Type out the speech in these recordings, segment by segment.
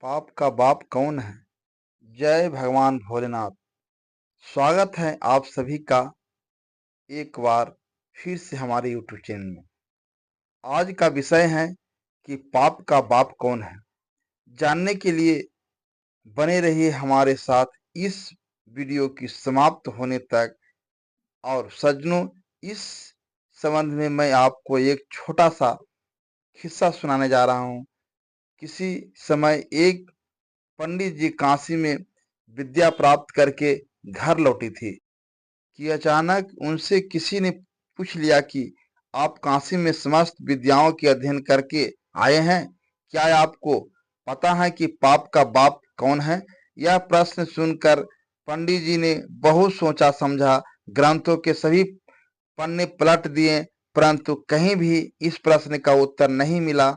पाप का बाप कौन है? जय भगवान भोलेनाथ। स्वागत है आप सभी का एक बार फिर से हमारे यूट्यूब चैनल में। आज का विषय है कि पाप का बाप कौन है। जानने के लिए बने रहिए हमारे साथ इस वीडियो की समाप्त होने तक। और सज्जनों, इस संबंध में मैं आपको एक छोटा सा किस्सा सुनाने जा रहा हूँ। किसी समय एक पंडित जी काशी में विद्या प्राप्त करके घर लौटी थी कि अचानक उनसे किसी ने पूछ लिया कि आप काशी में समस्त विद्याओं के अध्ययन करके आए हैं, क्या आपको पता है कि पाप का बाप कौन है? यह प्रश्न सुनकर पंडित जी ने बहुत सोचा समझा, ग्रंथों के सभी पन्ने पलट दिए, परंतु कहीं भी इस प्रश्न का उत्तर नहीं मिला।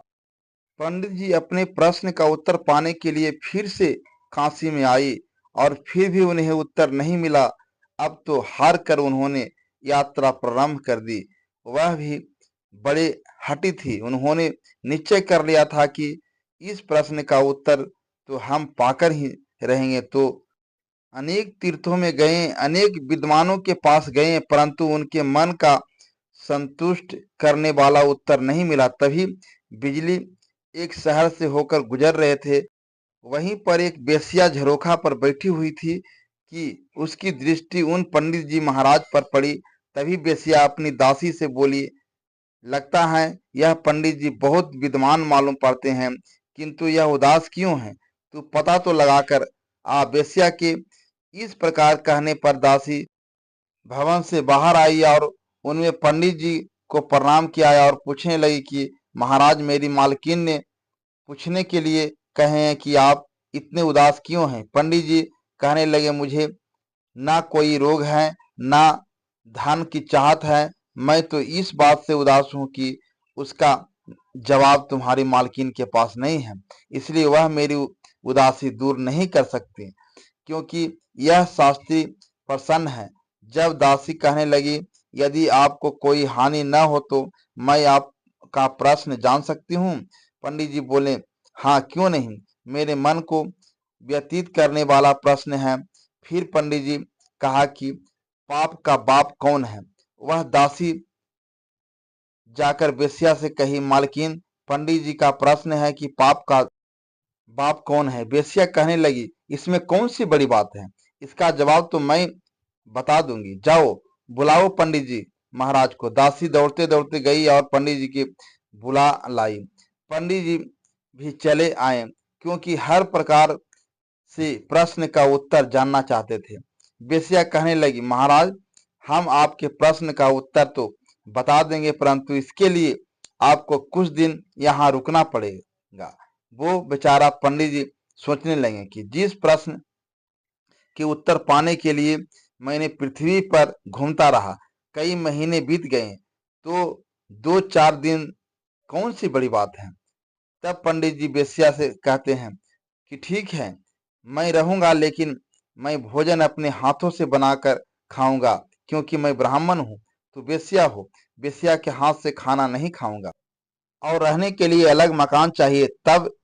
पंडित जी अपने प्रश्न का उत्तर पाने के लिए फिर से काशी में आई और फिर भी उन्हें उत्तर नहीं मिला। अब तो हार कर उन्होंने यात्रा प्रारंभ कर दी। वह भी बड़े हठी थी। उन्होंने निश्चय कर लिया था कि इस प्रश्न का उत्तर तो हम पाकर ही रहेंगे। तो अनेक तीर्थों में गए, अनेक विद्वानों के पास गए, परंतु उनके मन का संतुष्ट करने वाला उत्तर नहीं मिला। तभी बिजली एक शहर से होकर गुजर रहे थे। वहीं पर एक बेश्या झरोखा पर बैठी हुई थी कि उसकी दृष्टि उन पंडित जी महाराज पर पड़ी। तभी बेश्या अपनी दासी से बोली, लगता है यह पंडित जी बहुत विद्वान मालूम पड़ते हैं, किंतु यह उदास क्यों है? तू पता तो लगाकर आ। बेश्या के इस प्रकार कहने पर दासी भवन से बाहर आई और उनमें पंडित जी को प्रणाम किया और पूछने लगी कि महाराज, मेरी मालकिन ने पूछने के लिए कहे हैं कि आप इतने उदास क्यों हैं? पंडित जी कहने लगे, मुझे ना कोई रोग है, ना धन की चाहत है। मैं तो इस बात से उदास हूं कि उसका जवाब तुम्हारी मालकिन के पास नहीं है, इसलिए वह मेरी उदासी दूर नहीं कर सकती, क्योंकि यह शास्त्री प्रसन्न है। जब दासी कहने लगी, यदि आपको कोई हानि न हो तो मैं आपका प्रश्न जान सकती हूँ? पंडित जी बोले, हाँ, क्यों नहीं, मेरे मन को व्यतीत करने वाला प्रश्न है। फिर पंडित जी कहा कि पाप का बाप कौन है? वह दासी जाकर बेश्या से कही, मालकिन, पंडित जी का प्रश्न है कि पाप का बाप कौन है? बेश्या कहने लगी, इसमें कौन सी बड़ी बात है? इसका जवाब तो मैं बता दूंगी। जाओ, बुलाओ पंडित जी महाराज को। दासी दौड़ते दौड़ते गई और पंडित जी की बुला लाई। पंडित जी भी चले आए, क्योंकि हर प्रकार से प्रश्न का उत्तर जानना चाहते थे। बेश्या कहने लगी, महाराज, हम आपके प्रश्न का उत्तर तो बता देंगे, परंतु इसके लिए आपको कुछ दिन यहाँ रुकना पड़ेगा। वो बेचारा पंडित जी सोचने लगे कि जिस प्रश्न के उत्तर पाने के लिए मैंने पृथ्वी पर घूमता रहा, कई महीने बीत गए, तो 2-4 दिन कौन सी बड़ी बात है? तब पंडित जी बेश्या से कहते हैं कि ठीक है, मैं रहूंगा, लेकिन मैं भोजन अपने हाथों से बनाकर खाऊंगा, क्योंकि मैं ब्राह्मण हूँ। तो बेश्या हो, बेश्या के हाथ से खाना नहीं खाऊंगा, और रहने के लिए अलग मकान चाहिए। तब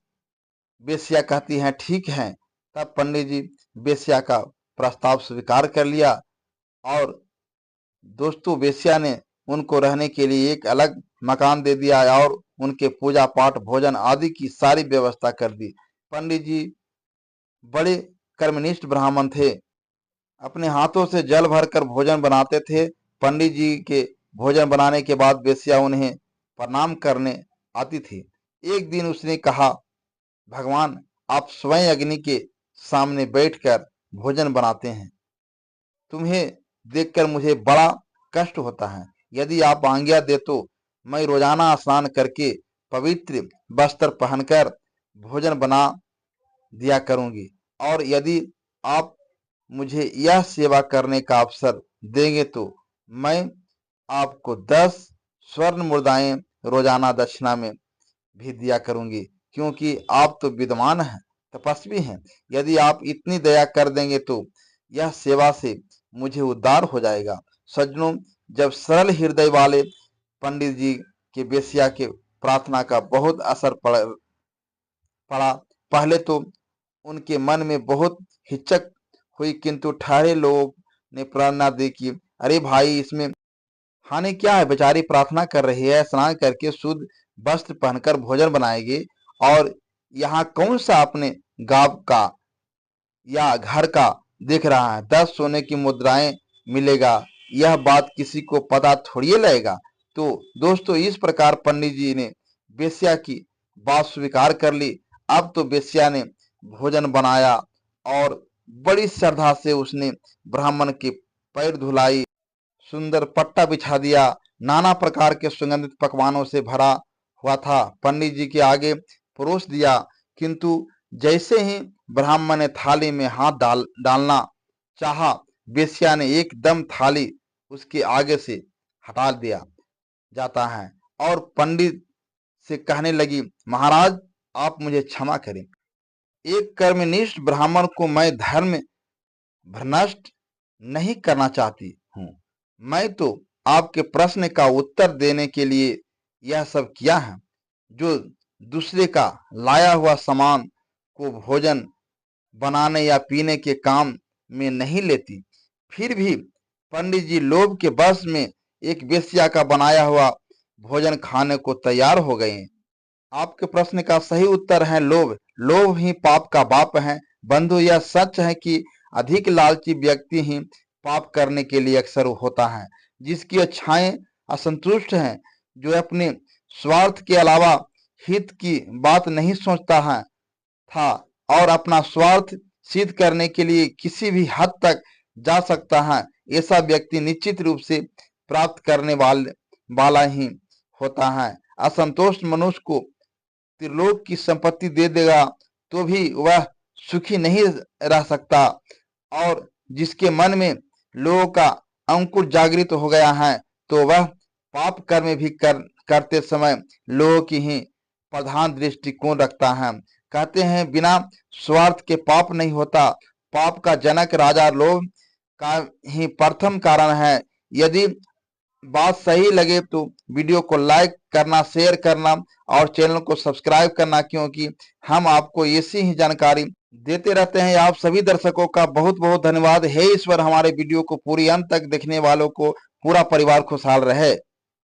बेश्या कहती हैं, ठीक है। तब पंडित जी बेश्या का प्रस्ताव स्वीकार कर लिया और दोस्तों, बेश्या ने उनको रहने के लिए एक अलग मकान दे दिया और उनके पूजा पाठ, भोजन आदि की सारी व्यवस्था कर दी। पंडित जी बड़े कर्मनिष्ठ ब्राह्मण थे। अपने हाथों से जल भरकर भोजन बनाते थे। पंडित जी के भोजन बनाने के बाद बेश्या उन्हें प्रणाम करने आती थी। एक दिन उसने कहा, भगवान, आप स्वयं अग्नि के सामने बैठकर भोजन बनाते हैं, तुम्हें देखकर मुझे बड़ा कष्ट होता है। यदि आप आज्ञा दे तो मैं रोजाना स्नान करके पवित्र वस्त्र पहनकर भोजन बना दिया करूंगी, और यदि आप मुझे यह सेवा करने का अवसर देंगे तो मैं आपको 10 स्वर्ण मुद्राएं रोजाना दक्षिणा में भी दिया करूंगी, क्योंकि आप तो विद्वान हैं, तपस्वी हैं। यदि आप इतनी दया कर देंगे तो यह सेवा से मुझे उद्धार हो जाएगा। सज्जनों, जब सरल हृदय वाले पंडित जी के बेश्या के प्रार्थना का बहुत असर पड़ा, पहले तो उनके मन में बहुत हिचक हुई, किंतु ठहरे लोग ने प्रेरणा दी कि अरे भाई, इसमें हानि क्या है? बेचारी प्रार्थना कर रही है, स्नान करके शुद्ध वस्त्र पहनकर भोजन बनाएगी, और यहाँ कौन सा अपने गांव का या घर का देख रहा है? 10 सोने की मुद्राएं मिलेगा, यह बात किसी को पता थोड़ी लगेगा। तो दोस्तों, इस प्रकार पंडित जी ने वेश्या की बात स्वीकार कर ली। अब तो वेश्या ने भोजन बनाया और बड़ी श्रद्धा से उसने ब्राह्मण के पैर धुलाई, सुंदर पट्टा बिछा दिया, नाना प्रकार के सुगंधित पकवानों से भरा हुआ था, पंडित जी के आगे परोस दिया। किंतु जैसे ही ब्राह्मण ने थाली में हाथ डालना चाहा, वेश्या ने एकदम थाली उसके आगे से हटा दिया जाता है और पंडित से कहने लगी, महाराज, आप मुझे क्षमा करें। एक कर्मनिष्ठ ब्राह्मण को मैं धर्म भ्रष्ट नहीं करना चाहती हूँ। मैं तो आपके प्रश्न का उत्तर देने के लिए यह सब किया है। जो दूसरे का लाया हुआ सामान को भोजन बनाने या पीने के काम में नहीं लेती, फिर भी पंडित जी लोभ के बस में एक वेश्या का बनाया हुआ भोजन खाने को तैयार हो गए। आपके प्रश्न का सही उत्तर है लोभ। लोभ ही पाप का बाप है। बंधु, यह सच है कि अधिक लालची व्यक्ति ही पाप करने के लिए अक्सर होता है। जिसकी इच्छाएं असंतुष्ट हैं, जो अपने स्वार्थ के अलावा हित की बात नहीं सोचता है था और अपना स्वार्थ सिद्ध करने के लिए किसी भी हद तक जा सकता है, ऐसा व्यक्ति निश्चित रूप से प्राप्त करने वाला ही होता है। असंतोष मनुष्य को त्रिलोक की संपत्ति दे देगा तो भी वह सुखी नहीं रह सकता, और जिसके मन में लोगों का अंकुर जागृत हो गया है, तो वह पाप कर्म भी करते समय लोगों की ही प्रधान दृष्टिकोण रखता है। कहते हैं, बिना स्वार्थ के पाप नहीं होता। पाप का जनक राजा लोभ का ही प्रथम कारण है। यदि बात सही लगे तो वीडियो को लाइक करना, शेयर करना और चैनल को सब्सक्राइब करना, क्योंकि हम आपको ऐसी ही जानकारी देते रहते हैं। आप सभी दर्शकों का बहुत बहुत धन्यवाद। हे ईश्वर, हमारे वीडियो को पूरी अंत तक देखने वालों को पूरा परिवार खुशहाल रहे।